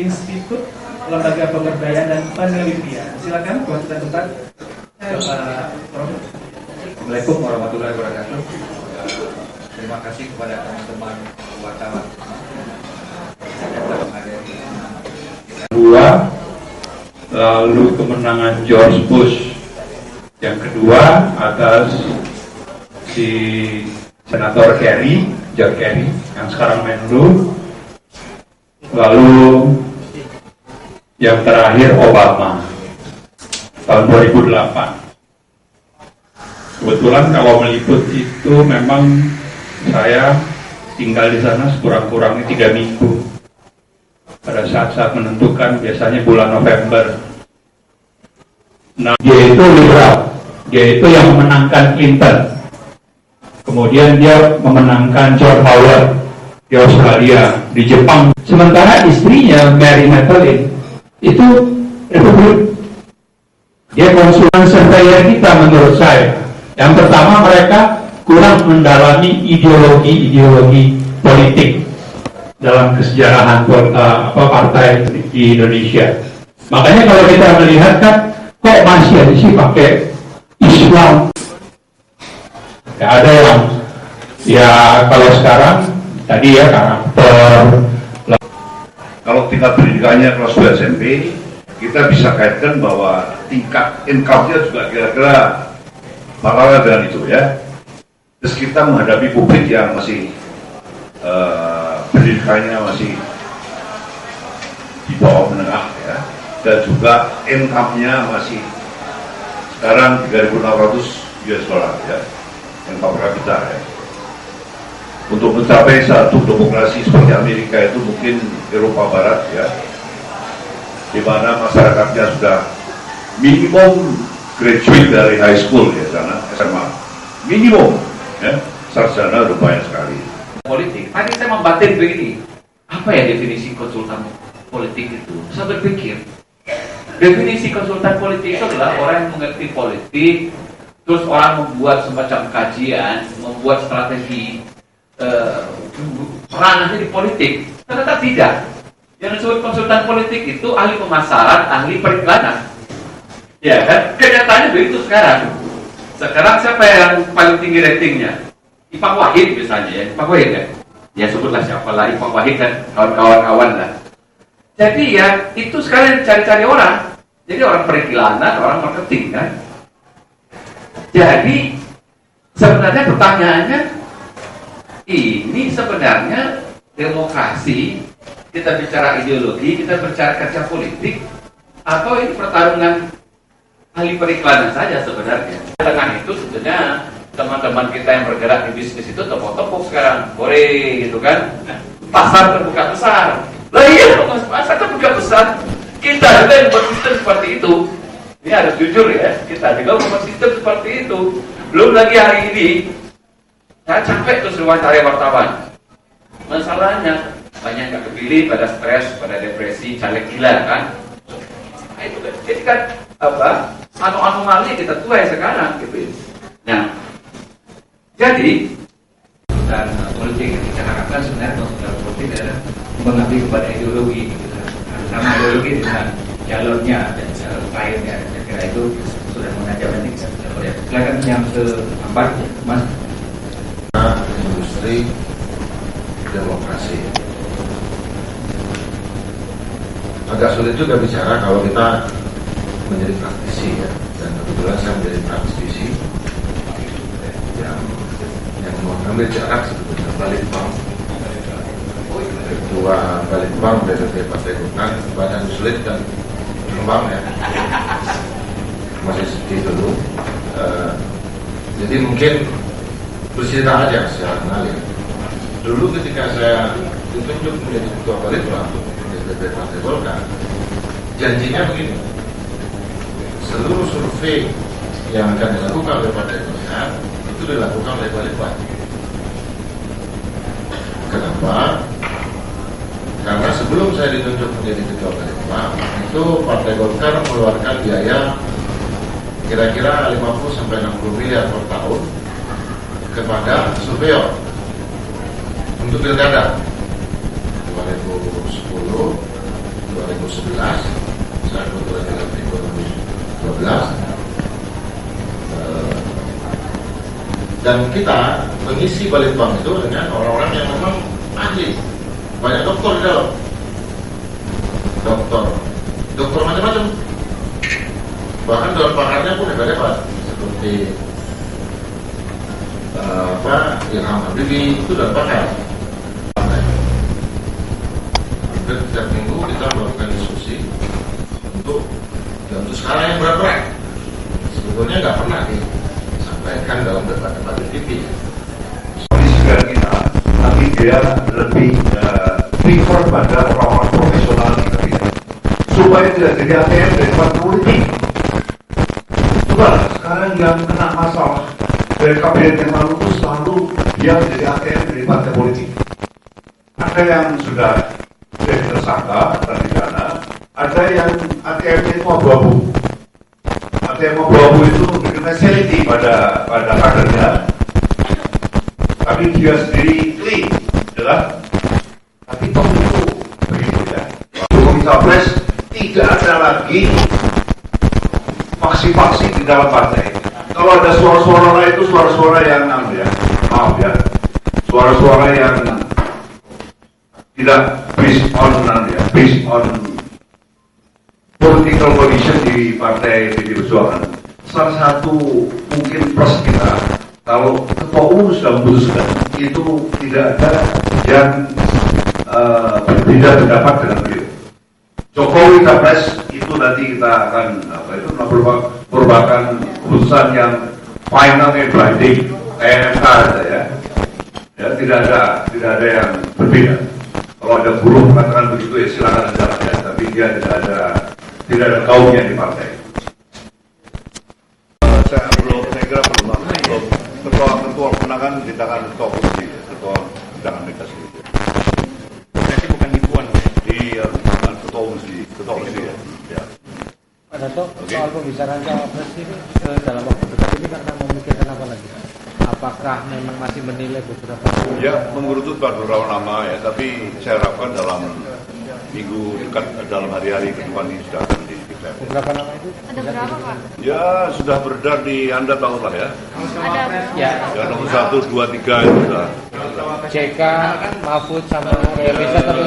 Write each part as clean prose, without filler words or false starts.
Institut Lembaga Pemberdayaan dan Penelitian. Silakan buat tempat. Assalamualaikum warahmatullahi wabarakatuh. Terima kasih kepada teman-teman wartawan. Kedua, lalu kemenangan George Bush. Yang kedua atas si Senator John Kerry yang sekarang Menlu. Lalu yang terakhir Obama tahun 2008. Kebetulan kalau meliput itu memang saya tinggal di sana sekurang-kurangnya 3 minggu. Pada saat-saat menentukan biasanya bulan November. Nah, dia itu liberal, dia itu yang memenangkan Clinton. Kemudian dia memenangkan George Howard di Australia, di Jepang. Sementara istrinya Mary Madeline itu Republik. Dia konsumen surveyor kita menurut saya. Yang pertama, mereka kurang mendalami ideologi politik dalam kesejarahan partai di Indonesia. Makanya kalau kita melihat kan, kok masih ada sih pakai Islam? Ya ada yang, ya kalau sekarang tadi ya karakter. Kalau tingkat pendidikannya kelas 2 SMP, kita bisa kaitkan bahwa tingkat income-nya juga kira-kira bakal dengan itu ya. Terus kita menghadapi publik yang masih pendidikannya masih di bawah menengah ya, dan juga income-nya masih sekarang 3.600 US dollar ya, income per kapita ya. Untuk mencapai satu demokrasi seperti Amerika itu mungkin Eropa Barat ya, di mana masyarakatnya sudah minimum graduate dari high school ya, sana SMA minimum ya, sarjana udah banyak sekali. Politik, tadi saya membatin begini, apa ya definisi konsultan politik itu? Saya berpikir, definisi konsultan politik itu adalah orang yang mengerti politik, terus orang membuat semacam kajian, membuat strategi peranannya di politik. Ternyata tidak. Yang disebut konsultan politik itu ahli pemasaran, ahli periklanan. Ya kan? Kenyataannya begitu sekarang. Sekarang siapa yang paling tinggi ratingnya? Ipang Wahid misalnya ya. Ipang Wahid kan? Ya sebutlah siapa lah, Ipang Wahid dan kawan-kawan lah. Jadi ya itu sekarang cari-cari orang. Jadi orang periklanan, orang marketing kan. Jadi sebenarnya pertanyaannya, ini sebenarnya demokrasi, kita bicara ideologi, kita bicara kerja politik, atau ini pertarungan ahli periklanan saja sebenarnya. Dengan itu sebenarnya teman-teman kita yang bergerak di bisnis itu tepuk-tepuk sekarang, boleh gitu kan? Pasar terbuka besar. Lah iya, pasar terbuka besar. Kita juga yang buat sistem seperti itu. Ini harus jujur ya, kita juga membuat sistem seperti itu. Belum lagi hari ini, saya capek terus wawancara wartawan. Masalahnya banyak nggak kepilih, pada stres, pada depresi, caleg gila kan? Nah, itu kan, jadi kan apa? Anomali kita tuai sekarang gitu. Nah, jadi dan politik yang kita harapkan sebenarnya konsultan politik adalah mengabdi kepada ideologi, gitu. Sama ideologi dengan jalurnya dan jalur lainnya. Saya kira itu sudah mengajar nanti kita sudah boleh. Silakan yang keempat, Mas. Industri demokrasi. Agak sulit juga bicara kalau kita menjadi praktisi ya, dan kebetulan saya menjadi praktisi yang mengambil jarak sebetulnya Balitbang, ketua Balitbang DPP Partai Golkar, badan sulit dan berkembang ya, masih sedih dulu. Jadi mungkin bercerita aja secara mengalir. Dulu ketika saya ditunjuk menjadi ketua Balitbang DPP Partai Golkar, janjinya begini, seluruh survei yang akan dilakukan oleh Partai Golkar itu dilakukan oleh Balitbang. Kenapa? Karena sebelum saya ditunjuk menjadi ketua Balitbang, itu Partai Golkar mengeluarkan biaya kira-kira 50-60 miliar per tahun kepada surveyor untuk pilkada 2010, 2011, saya kebetulan dalam ekonomi 12. Dan kita mengisi Balitbank itu dengan orang-orang yang memang ahli, banyak dokter di dalam, dokter macam-macam, bahkan dalam pakarnya pun hebat-hebat seperti Ilham Habibie itu dalam pakar. Setiap minggu kita melakukan diskusi untuk sekarang yang berat-berat sebetulnya nggak pernah disampaikan dalam debat-debat di TV. Juga kita, tapi dia lebih prefer pada orang-orang profesional kita, supaya tidak jadi ATM dari partai politik. Coba sekarang yang kena masalah dari kabinet yang lalu itu selalu dia jadi ATM dari partai politik. Ada yang sudah jadi tersangka dan pidana, ada yang ATM-nya itu abu-abu. ATM abu-abu itu specialty pada kadernya, tapi dia sendiri clean, jelas. Tapi toh itu begitu ya. Jokowi Capres tidak ada lagi faksi-faksi di dalam partai. Kalau ada suara-suara lain itu suara-suara yang maaf ya, suara-suara yang tidak based on political condition di partai PDI Perjuangan. Salah satu mungkin plus kita, kalau ketua umum sudah memutuskan, itu tidak ada yang berbeda pendapat dengan beliau. Jokowi Capres itu nanti kita akan merupakan keputusan yang final and binding, MK ya. Ya, tidak ada yang berbeda. Kalau ada buruh mengatakan begitu ya silakan aja ya, tapi dia tidak ada kaumnya di partai. Saya kira belum ketua kemenangan di tangan ketua komisi, ketua undangan negasi. Berarti bukan hibuan. Di ketua komisi ya. Pak Dato, soal pembicaraan cawapres ini dalam waktu dekat ini karena memikirkan apa lagi? Apakah memang masih menilai beberapa? Ya, mengerucut beberapa nama ya, tapi saya harapkan dalam minggu dekat, dalam hari-hari ke depan ini sudah akan dideklarasi. Beberapa nama itu? Ada berapa, Pak? Ya, sudah beredar di Anda tahu lah ya. Ada. Ya, nomor 1, 2, 3 itu sudah. JK, Mahfud sama Reza tapi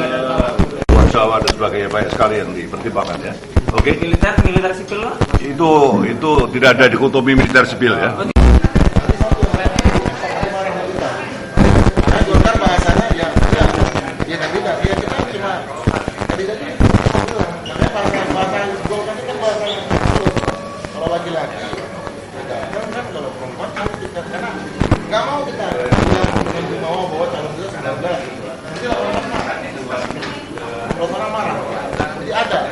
Jawa dan sebagainya banyak sekali yang dipertimbangkan ya. Oke. Militer sipil lah. Itu tidak ada dikotomi militer sipil ya. Golkar bahasanya ya kandidat, ya kita cuma kandidatnya makanya bahasa Golkar itu kan bahasa yang kalau laki-laki kita kan kalau perempuan kita karena nggak mau kita yang mau bawa calon itu 19 nanti orang marah kalau orang marah jadi ada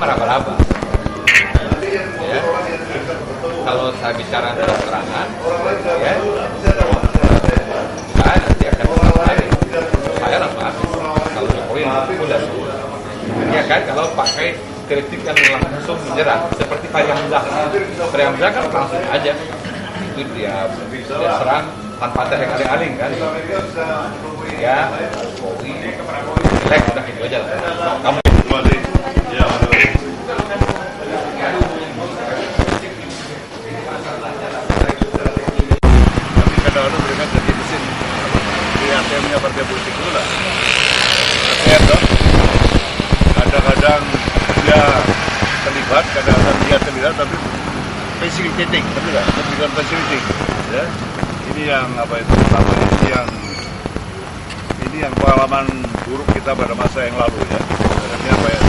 meraba-raba. Ya. Kalau saya bicara terus terangan, ya, saya nanti akan mengalami. Saya lepas. Kalau Jokowi udah ya kan, kalau pakai kritik yang langsung menyerang, seperti Fahri Hamzah. Fahri Hamzah kan langsung aja, itu dia serang tanpa ada aling-aling kan. Ya, Jokowi, jelek udah itu aja lah. Kamu Ya, kadang-kadang mereka jadi mesin di ATM-nya partai politik dulu lah. ATM dong. Kadang-kadang dia terlibat, kadang-kadang dia terlibat, tapi facilitating, betul nggak? Bukan facilitating. Ya. Ini yang apa itu? Ini yang pengalaman buruk kita pada masa yang lalu ya. Karena apa ya?